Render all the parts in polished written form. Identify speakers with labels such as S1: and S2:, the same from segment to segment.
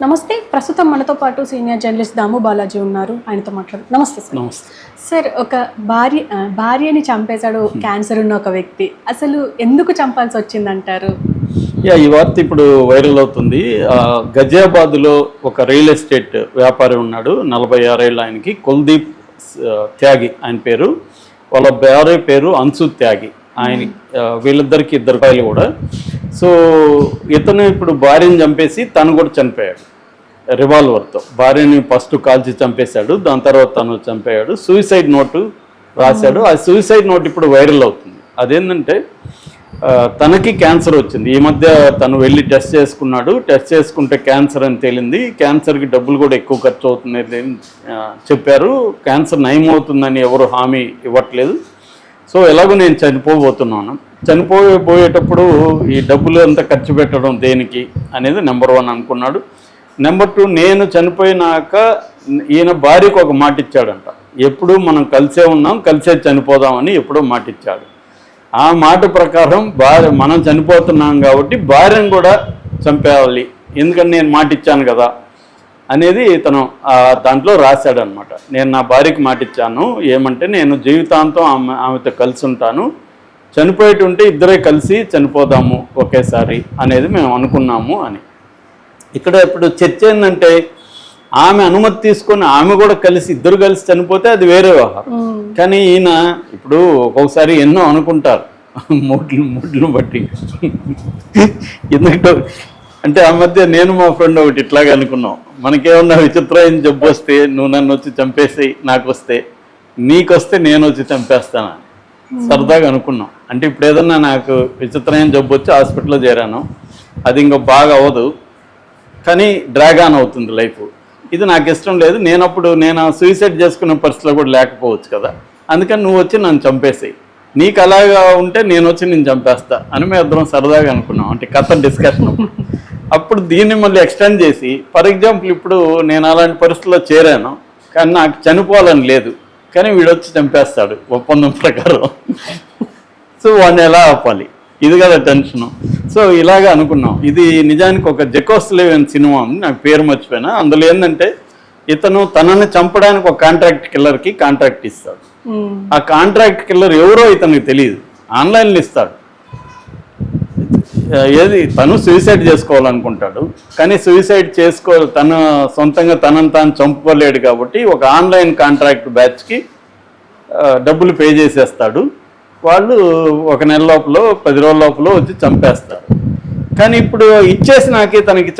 S1: నమస్తే. ప్రస్తుతం మనతో పాటు సీనియర్ జర్నలిస్ట్ దాము బాలాజీ ఉన్నారు. ఆయనతో మాట్లాడు. నమస్తే సార్.
S2: నమస్తే
S1: సార్, ఒక భార్యని చంపేశాడు క్యాన్సర్ ఉన్న ఒక వ్యక్తి. అసలు ఎందుకు చంపాల్సి వచ్చిందంటారు?
S2: ఈ వార్త ఇప్పుడు వైరల్ అవుతుంది. గజియాబాద్లో ఒక రియల్ ఎస్టేట్ వ్యాపారి ఉన్నాడు, 46 ఏళ్ళ ఆయనకి, కుల్దీప్ త్యాగి ఆయన పేరు. వాళ్ళ భార్య పేరు అన్సు త్యాగి. ఆయన వీళ్ళిద్దరికి 2 పిల్లలు కూడా. సో ఇతను ఇప్పుడు భార్యను చంపేసి తను కూడా చనిపోయాడు రివాల్వర్తో. భార్యని ఫస్ట్ కాల్చి చంపేశాడు, దాని తర్వాత తను చంపేయాడు. సూసైడ్ నోటు రాశాడు. ఆ సూసైడ్ నోట్ ఇప్పుడు వైరల్ అవుతుంది. అదేంటంటే తనకి క్యాన్సర్ వచ్చింది. ఈ మధ్య తను వెళ్ళి టెస్ట్ చేసుకున్నాడు. టెస్ట్ చేసుకుంటే క్యాన్సర్ అని తేలింది. క్యాన్సర్కి డబ్బులు కూడా ఎక్కువ ఖర్చు అవుతుంది చెప్పారు. క్యాన్సర్ నయం అవుతుందని ఎవరు హామీ ఇవ్వట్లేదు. సో ఎలాగో నేను చనిపోబోతున్నాను, చనిపోయేటప్పుడు ఈ డబ్బులు అంతా ఖర్చు పెట్టడం దేనికి అనేది నెంబర్ 1 అనుకున్నాడు. నెంబర్ 2, నేను చనిపోయినాక ఈయన భార్యకు ఒక మాట ఇచ్చాడంట. ఎప్పుడు మనం కలిసే ఉన్నాం, కలిసే చనిపోదామని ఎప్పుడో మాట ఇచ్చాడు. ఆ మాట ప్రకారం మనం చనిపోతున్నాం కాబట్టి భార్యను కూడా చంపేయాలి, ఎందుకంటే నేను మాట ఇచ్చాను కదా అనేది తను దాంట్లో రాశాడనమాట. నేను నా భార్యకి మాట ఇచ్చాను, ఏమంటే నేను జీవితాంతం ఆమెతో కలిసి ఉంటాను, చనిపోయేటుంటే ఇద్దరే కలిసి చనిపోదాము ఒకేసారి అనేది మేము అనుకున్నాము అని. ఇక్కడ ఇప్పుడు చర్చ ఏంటంటే ఆమె అనుమతి తీసుకొని ఆమె కూడా కలిసి ఇద్దరు కలిసి చనిపోతే అది వేరే వ్యవహారం. కానీ ఈయన ఇప్పుడు ఒక్కొక్కసారి ఎన్నో అనుకుంటారు మూడ్లను బట్టి. ఎందుకంటే అంటే ఆ మధ్య నేను మా ఫ్రెండ్ ఒకటి ఇట్లాగే అనుకున్నాం, మనకేమన్నా విచిత్రమైన జబ్బు వస్తే నువ్వు నన్ను వచ్చి చంపేసి నాకు వస్తే, నీకొస్తే నేను వచ్చి చంపేస్తానని సరదాగా అనుకున్నాం. అంటే ఇప్పుడు ఏదన్నా నాకు విచిత్రమైన జబ్బు వచ్చి హాస్పిటల్లో చేరాను, అది ఇంకా బాగా అవ్వదు కానీ డ్రాగ్ ఆన్ అవుతుంది లైఫ్. ఇది నాకు ఇష్టం లేదు, నేను సూసైడ్ చేసుకున్న పరిస్థితిలో కూడా లేకపోవచ్చు కదా, అందుకని నువ్వు వచ్చి నన్ను చంపేసేయి, నీకు అలాగా ఉంటే నేను వచ్చి నేను చంపేస్తా అని మేము ఇద్దరం సరదాగా అనుకున్నాం. అంటే కథ డిస్కషన్. అప్పుడు దీన్ని మళ్ళీ ఎక్స్టెండ్ చేసి, ఫర్ ఎగ్జాంపుల్ ఇప్పుడు నేను అలాంటి పరిస్థితుల్లో చేరాను కానీ నాకు చనిపోవాలని లేదు, కానీ వీడు వచ్చి చంపేస్తాడు ఒప్పందం ప్రకారం. సో వాడిని ఎలా ఆపాలి, ఇది కదా టెన్షను. సో ఇలాగా అనుకున్నాం. ఇది నిజానికి ఒక జెకోస్లేవ్ అనే సినిమా ఉంది, నాకు పేరు మర్చిపోయినా. అందులో ఏంటంటే ఇతను తనని చంపడానికి ఒక కాంట్రాక్ట్ కిల్లర్కి కాంట్రాక్ట్ ఇస్తాడు. ఆ కాంట్రాక్ట్ కిల్లర్ ఎవరో ఇతనికి తెలియదు, ఆన్లైన్లో ఇస్తాడు. ఏది తను సూసైడ్ చేసుకోవాలనుకుంటాడు కానీ సూసైడ్ తను సొంతంగా తనను తాను చంపుకోలేడు కాబట్టి ఒక ఆన్లైన్ కాంట్రాక్ట్ బ్యాచ్కి డబ్బులు పే చేసేస్తాడు. వాళ్ళు 1 నెల లోపల 10 రోజుల లోపల వచ్చి చంపేస్తారు. కానీ ఇప్పుడు ఇచ్చేసినాకే తనకి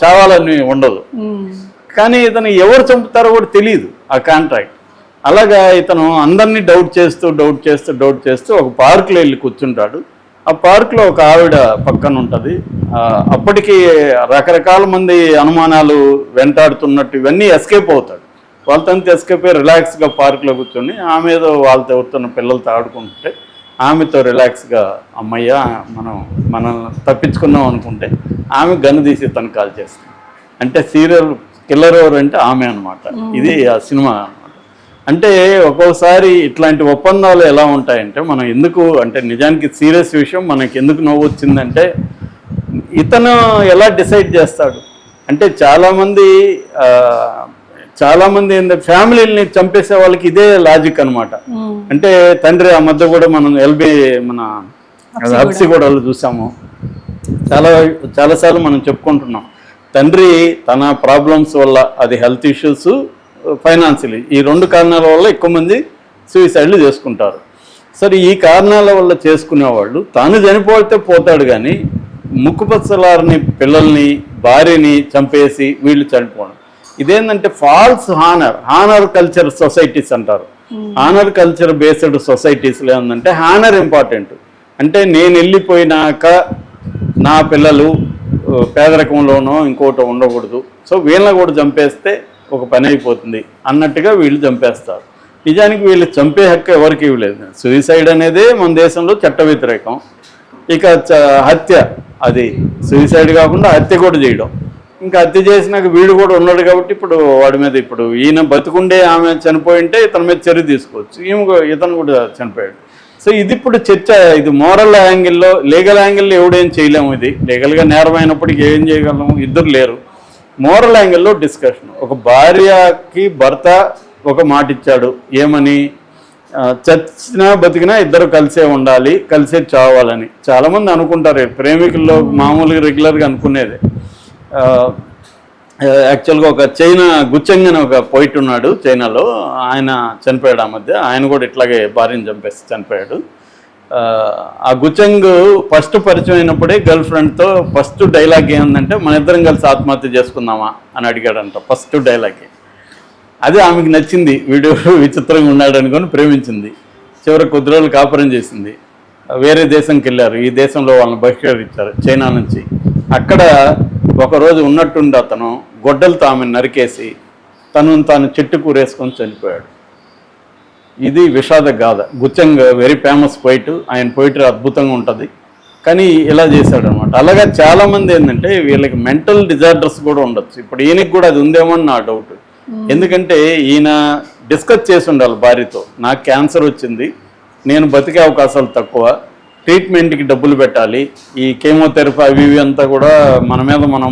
S2: చావాలని ఉండదు, కానీ ఇతను ఎవరు చంపుతారో కూడా తెలియదు ఆ కాంట్రాక్ట్. అలాగా ఇతను అందరినీ డౌట్ చేస్తూ ఒక పార్కులో వెళ్ళి కూర్చుంటాడు. ఆ పార్కులో ఒక ఆవిడ పక్కన ఉంటుంది. అప్పటికి రకరకాల మంది అనుమానాలు వెంటాడుతున్నట్టు ఇవన్నీ ఎస్కేప్ అవుతాడు. వాళ్ళతో ఎస్కేప్ అయ్యి రిలాక్స్గా పార్కులో కూర్చొని ఆమె ఏదో వాళ్ళతో ఎవరుతున్న పిల్లలతో ఆడుకుంటుంటే ఆమెతో రిలాక్స్గా అమ్మయ్య మనం తప్పించుకున్నాం అనుకుంటే ఆమె గన్ను తీసి తను కాల్ చేస్తుంది. అంటే సీరియల్ కిల్లర్ ఎవరు అంటే ఆమె అనమాట. ఇది ఆ సినిమా అనమాట. అంటే ఒక్కోసారి ఇట్లాంటి ఒప్పందాలు ఎలా ఉంటాయంటే మనం ఎందుకు అంటే నిజానికి సీరియస్ విషయం మనకి ఎందుకు నవ్వు వచ్చిందంటే ఇతను ఎలా డిసైడ్ చేస్తాడు అంటే చాలామంది ఫ్యామిలీని చంపేసే వాళ్ళకి ఇదే లాజిక్ అనమాట. అంటే తండ్రి ఆ మధ్య కూడా మనం మన హబ్సిగూడలో చూసాము, చాలాసార్లు మనం చెప్పుకుంటున్నాం. తండ్రి తన ప్రాబ్లమ్స్ వల్ల, అది హెల్త్ ఇష్యూస్, ఫైనాన్షియలీ, ఈ 2 కారణాల వల్ల ఎక్కువ మంది సూసైడ్లు చేసుకుంటారు. సరే, ఈ కారణాల వల్ల చేసుకునేవాళ్ళు తాను చనిపోతే పోతాడు కానీ ముక్కుపచ్చలారని పిల్లల్ని భార్యని చంపేసి వీళ్ళు చనిపోవడం ఇదేంటంటే ఫాల్స్ హానర్ కల్చర్ సొసైటీస్ అంటారు. హానర్ కల్చర్ బేస్డ్ సొసైటీస్లో ఏంటంటే హానర్ ఇంపార్టెంట్. అంటే నేను వెళ్ళిపోయినాక నా పిల్లలు పేదరికంలోనో ఇంకోటి ఉండకూడదు, సో వీళ్ళని కూడా చంపేస్తే ఒక పని అయిపోతుంది అన్నట్టుగా వీళ్ళు చంపేస్తారు. నిజానికి వీళ్ళు చంపే హక్కు ఎవరికి ఇవ్వలేదు. సూసైడ్ అనేది మన దేశంలో చట్ట వ్యతిరేకం. ఇక హత్య, అది సూసైడ్ కాకుండా హత్య కూడా చేయడం. ఇంకా హత్య చేసినాక వీడు కూడా ఉన్నాడు కాబట్టి ఇప్పుడు వాడి మీద ఇప్పుడు ఈయన బతుకుండే ఆమె చనిపోయి ఉంటే ఇతని మీద చర్య తీసుకోవచ్చు, ఇతను కూడా చనిపోయాడు. సో ఇది ఇప్పుడు చర్చ. ఇది మోరల్ యాంగిల్లో, లీగల్ యాంగిల్లో ఎవడేం చేయలేము. ఇది లీగల్గా నేరమైనప్పటికీ ఏం చేయగలము, ఇద్దరు లేరు. మోరల్ యాంగిల్లో డిస్కషన్. ఒక భార్యకి భర్త ఒక మాట ఇచ్చాడు ఏమని, చచ్చినా బతికినా ఇద్దరు కలిసే ఉండాలి, కలిసే చావాలని. చాలామంది అనుకుంటారు, ప్రేమికుల్లో మామూలుగా రెగ్యులర్గా అనుకునేది. యాక్చువల్గా ఒక చైనా గుచెంగ్ అని ఒక పోయిట్ ఉన్నాడు చైనాలో, ఆయన చనిపోయాడు ఆ మధ్య. ఆయన కూడా ఇట్లాగే భార్యను చంపేసి చనిపోయాడు. ఆ గుచెంగ్ ఫస్ట్ పరిచయం అయినప్పుడే గర్ల్ ఫ్రెండ్తో ఫస్ట్ డైలాగ్ ఏముందంటే, మన ఇద్దరం కలిసి ఆత్మహత్య చేసుకుందామా అని అడిగాడంట ఫస్ట్ డైలాగ్. అది ఆమెకు నచ్చింది, వీడు విచిత్రంగా ఉన్నాడు అనుకొని ప్రేమించింది. చివరికి కొద్ది రోజులు కాపురం చేసింది. వేరే దేశంకి వెళ్ళారు, ఈ దేశంలో వాళ్ళని బహిష్కరించారు చైనా నుంచి. అక్కడ ఒకరోజు ఉన్నట్టుండి అతను గొడ్డలతో ఆమెను నరికేసి తాను చెట్టు కూరేసుకొని చనిపోయాడు. ఇది విషాద గాథ. గుచెంగ్ వెరీ ఫేమస్ పోయిట్, ఆయన పోయిటరీ అద్భుతంగా ఉంటుంది. కానీ ఇలా చేశాడు అనమాట. అలాగే చాలామంది ఏంటంటే వీళ్ళకి మెంటల్ డిజార్డర్స్ కూడా ఉండొచ్చు. ఇప్పుడు ఈయనకి కూడా అది ఉందేమో అని నా డౌట్. ఎందుకంటే ఈయన డిస్కస్ చేసి ఉండాలి భార్యతో, నాకు క్యాన్సర్ వచ్చింది, నేను బతికే అవకాశాలు తక్కువ, ట్రీట్మెంట్కి డబ్బులు పెట్టాలి, ఈ కేమోథెరపీ అవి ఇవి అంతా కూడా మన మీద మనం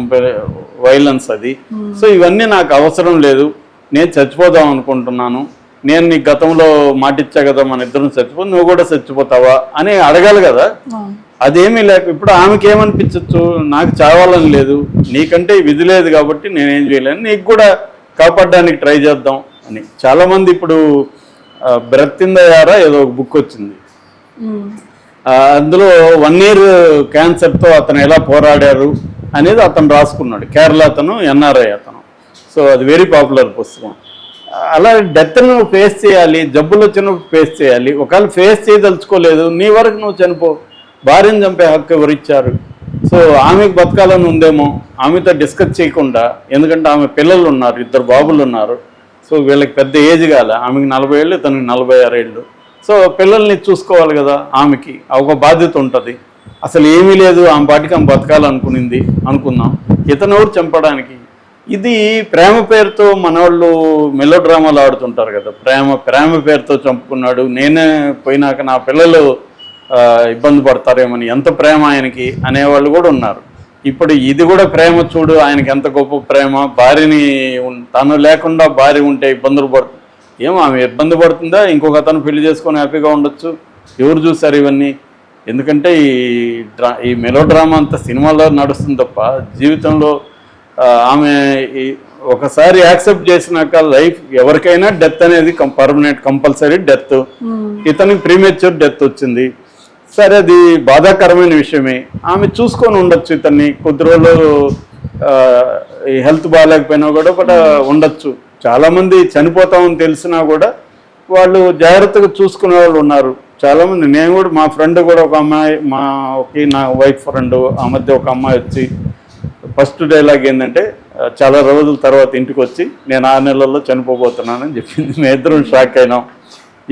S2: వైలెన్స్ అది, సో ఇవన్నీ నాకు అవసరం లేదు, నేను చచ్చిపోదాం అనుకుంటున్నాను, నేను నీ గతంలో మాటిచ్చా కదా మన ఇద్దరం చచ్చిపో, నువ్వు కూడా చచ్చిపోతావా అని అడగాలి కదా. అదేమీ లేక ఇప్పుడు ఆమెకి ఏమనిపించచ్చు, నాకు చావాలని లేదు, నీకంటే విధి లేదు కాబట్టి నేనేం చేయలేను, నీకు కూడా కాపాడడానికి ట్రై చేద్దాం అని. చాలామంది ఇప్పుడు బ్రతిందయారా ఏదో ఒక బుక్ వచ్చింది, అందులో 1 year క్యాన్సర్తో అతను ఎలా పోరాడారు అనేది అతను రాసుకున్నాడు. కేరళ అతను, ఎన్ఆర్ఐ అతను. సో అది వెరీ పాపులర్ పుస్తకం. అలా డెత్ను ఫేస్ చేయాలి, జబ్బులు వచ్చినప్పుడు ఫేస్ చేయాలి. ఒకవేళ ఫేస్ చేయదలుచుకోలేదు, నీ వరకు నువ్వు చనిపో, భార్యను చంపే హక్కు ఎవరిచ్చారు? సో ఆమెకు బతకాలని ఉందేమో, ఆమెతో డిస్కస్ చేయకుండా, ఎందుకంటే ఆమె పిల్లలు ఉన్నారు, 2 బాబులు ఉన్నారు. సో వీళ్ళకి పెద్ద ఏజ్ కాలే, ఆమెకి 40 ఏళ్ళు, తనకి 46 ఏళ్ళు. సో పిల్లల్ని చూసుకోవాలి కదా, ఆమెకి ఒక బాధ్యత ఉంటుంది. అసలు ఏమీ లేదు, ఆమె పాటికి ఆమె బతకాలనుకునింది అనుకుందాం, ఇతను ఎవరు చంపడానికి? ఇది ప్రేమ పేరుతో మనవాళ్ళు మెలో డ్రామాలు ఆడుతుంటారు కదా, ప్రేమ పేరుతో చంపుకున్నాడు, నేనే పోయినాక నా పిల్లలు ఇబ్బంది పడతారేమని, ఎంత ప్రేమ ఆయనకి అనేవాళ్ళు కూడా ఉన్నారు. ఇప్పుడు ఇది కూడా ప్రేమ చూడు, ఆయనకి ఎంత గొప్ప ప్రేమ, భార్యని తను లేకుండా భార్య ఉంటే ఇబ్బందులు పడుతుంది. ఏమో ఆమె ఇబ్బంది పడుతుందా, ఇంకొక అతను పెళ్లి చేసుకొని హ్యాపీగా ఉండొచ్చు. ఎవరు చూస్తారు ఇవన్నీ? ఎందుకంటే ఈ మెలో డ్రామా అంతా సినిమాలో నడుస్తుంది తప్ప జీవితంలో ఆమె ఒకసారి యాక్సెప్ట్ చేసినాక లైఫ్ ఎవరికైనా డెత్ అనేది పర్మనెంట్, కంపల్సరీ డెత్. ఇతనికి ప్రీమెచ్యూర్ డెత్ వచ్చింది. సరే, అది బాధాకరమైన విషయమే. ఆమె చూసుకొని ఉండొచ్చు ఇతన్ని, కొద్ది రోజులు హెల్త్ బాగాలేకపోయినా కూడా ఉండొచ్చు. చాలామంది చనిపోతామని తెలిసినా కూడా వాళ్ళు జాగ్రత్తగా చూసుకునే వాళ్ళు ఉన్నారు చాలామంది. నేను కూడా, మా ఫ్రెండ్ కూడా ఒక అమ్మాయి, నా వైఫ్ ఫ్రెండ్, ఆ మధ్య ఒక అమ్మాయి వచ్చి ఫస్ట్ డైలాగ్ ఏంటంటే, చాలా రోజుల తర్వాత ఇంటికి వచ్చి నేను 6 నెలల్లో చనిపోబోతున్నానని చెప్పింది. మేము ఇద్దరం షాక్ అయినాం.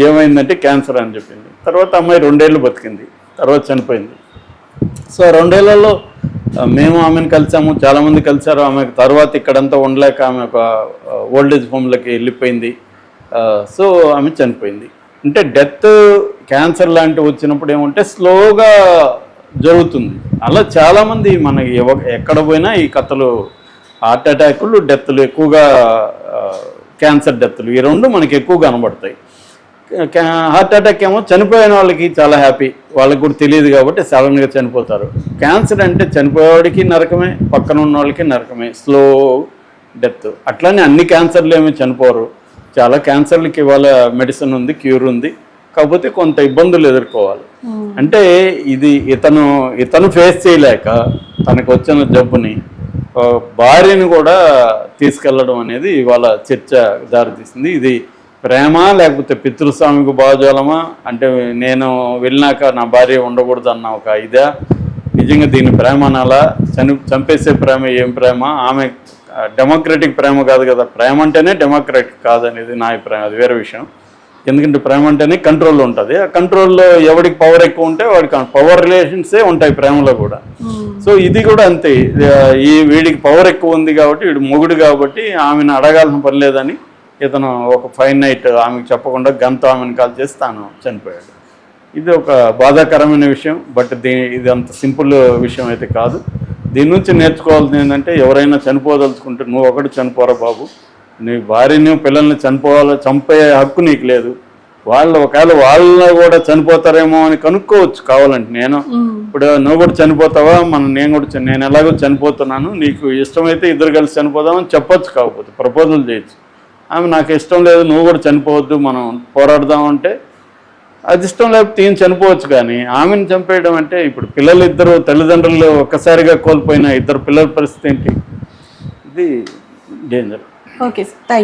S2: ఏమైందంటే క్యాన్సర్ అని చెప్పింది. తర్వాత అమ్మాయి 2 ఏళ్ళు బతికింది, తర్వాత చనిపోయింది. సో 2 ఏళ్లలో మేము ఆమెను కలిసాము, చాలామంది కలిసారు. ఆమెకు తర్వాత ఇక్కడంతా ఉండలేక ఆమె ఒక ఓల్డేజ్ హోమ్లకి వెళ్ళిపోయింది. సో ఆమె చనిపోయింది. అంటే డెత్, క్యాన్సర్ లాంటివి వచ్చినప్పుడు ఏమంటే స్లోగా జరుగుతుంది. అలా చాలామంది మనకి ఎక్కడ పోయినా ఈ కథలు, హార్ట్ అటాకులు, డెత్లు ఎక్కువగా, క్యాన్సర్ డెత్లు, ఈ 2 మనకి ఎక్కువ కనబడతాయి. హార్ట్ అటాక్ ఏమో చనిపోయిన వాళ్ళకి చాలా హ్యాపీ, వాళ్ళకి కూడా తెలియదు కాబట్టి సడన్గా చనిపోతారు. క్యాన్సర్ అంటే చనిపోయేవాడికి నరకమే, పక్కన ఉన్న వాళ్ళకి నరకమే, స్లో డెత్. అట్లానే అన్ని క్యాన్సర్లు ఏమీ చనిపోరు. చాలా క్యాన్సర్లకి ఇవాళ మెడిసిన్ ఉంది, క్యూర్ ఉంది, కాకపోతే కొంత ఇబ్బందులు ఎదుర్కోవాలి. అంటే ఇది ఇతను ఫేస్ చేయలేక తనకు వచ్చిన జబ్బుని భార్యని కూడా తీసుకెళ్ళడం అనేది ఇవాళ చర్చ దారితీసింది. ఇది ప్రేమ లేకపోతే పితృస్వామికి భావజాలమా, అంటే నేను వెళ్ళినాక నా భార్య ఉండకూడదు అన్న ఒక ఇదా, నిజంగా దీని ప్రేమ అనాలా? చంపేసే ప్రేమ ఏం ప్రేమ? ఆమె డెమోక్రటిక్ ప్రేమ కాదు కదా, ప్రేమ అంటేనే డెమోక్రటిక్ కాదనేది నా అభిప్రాయం. అది వేరే విషయం. ఎందుకంటే ప్రేమ అంటేనే కంట్రోల్లో ఉంటుంది. ఆ కంట్రోల్లో ఎవరికి పవర్ ఎక్కువ ఉంటే వాడికి పవర్ రిలేషన్సే ఉంటాయి ప్రేమలో కూడా. సో ఇది కూడా అంతే, వీడికి పవర్ ఎక్కువ ఉంది కాబట్టి, వీడు మొగుడు కాబట్టి ఆమెను అడగాల్సిన పని లేదని ఇతను ఒక ఫైన్ నైట్ ఆమెకు చెప్పకుండా గంతో ఆమెను కాల్ చేసి తాను చనిపోయాడు. ఇది ఒక బాధాకరమైన విషయం. బట్ ఇది అంత సింపుల్ విషయం అయితే కాదు. దీని నుంచి నేర్చుకోవాల్సింది ఏంటంటే ఎవరైనా చనిపోదలుచుకుంటే నువ్వు ఒకటి చనిపోరా బాబు, నీ భార్యని పిల్లల్ని చంపే హక్కు నీకు లేదు. ఒకవేళ వాళ్ళ కూడా చనిపోతారేమో అని కనుక్కోవచ్చు కావాలంటే. నేను ఇప్పుడు నువ్వు కూడా చనిపోతావా, నేను ఎలాగో చనిపోతున్నాను, నీకు ఇష్టమైతే ఇద్దరు కలిసి చనిపోదామని చెప్పొచ్చు. కాకపోతే ప్రపోజల్ చేయొచ్చు. ఆమె నాకు ఇష్టం లేదు, నువ్వు కూడా చనిపోవద్దు, మనం పోరాడదామంటే అది ఇష్టం లేకపోతే ఈయన చనిపోవచ్చు. కానీ ఆమెను చంపేయడం అంటే, ఇప్పుడు పిల్లలిద్దరు తల్లిదండ్రులు ఒక్కసారిగా కోల్పోయిన ఇద్దరు పిల్లల పరిస్థితి ఏంటి? ఇది danger.
S1: Okay sir, thank you.